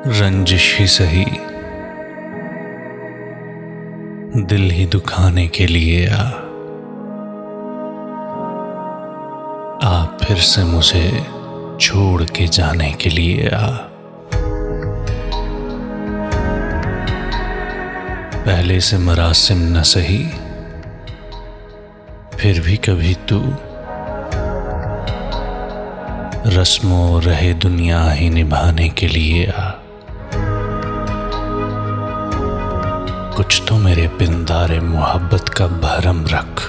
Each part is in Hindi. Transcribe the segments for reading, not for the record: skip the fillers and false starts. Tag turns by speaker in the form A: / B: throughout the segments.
A: रंजिश ही सही, दिल ही दुखाने के लिए आ फिर से मुझे छोड़ के जाने के लिए आ। पहले से मरासिम न सही, फिर भी कभी तू रस्मों रहे दुनिया ही निभाने के लिए आ। कुछ तो मेरे पिंदारे मोहब्बत का भरम रख,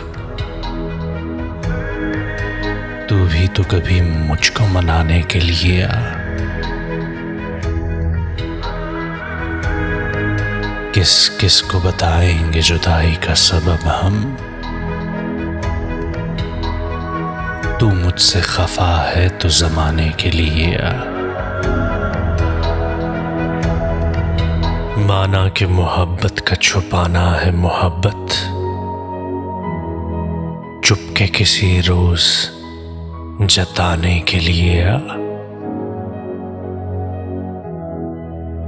A: तू भी तो कभी मुझको मनाने के लिए आ। किस किस को बताएंगे जुदाई का सबब हम, तू मुझसे खफा है तो जमाने के लिए आ। माना कि मोहब्बत का छुपाना है मोहब्बत, चुपके किसी रोज जताने के लिए आ।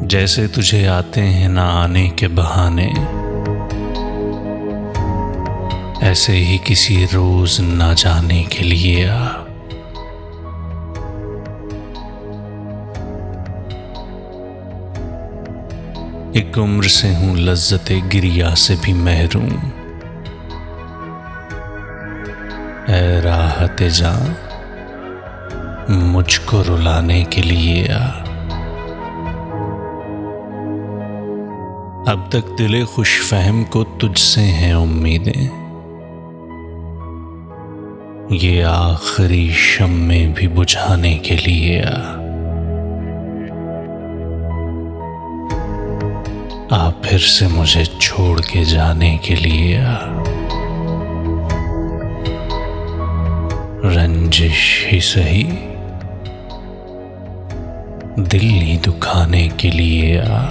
A: जैसे तुझे आते हैं ना आने के बहाने, ऐसे ही किसी रोज ना जाने के लिए आ। एक उम्र से हूं लज्जते गिरिया से भी महरूम, ऐ राहत जां मुझको रुलाने के लिए आ। अब तक दिले खुश फहम को तुझसे हैं उम्मीदें, ये आखिरी शम्मे भी बुझाने के लिए आ फिर से मुझे छोड़ के जाने के लिए आ। रंजिश ही सही, दिल ही दुखाने के लिए आ।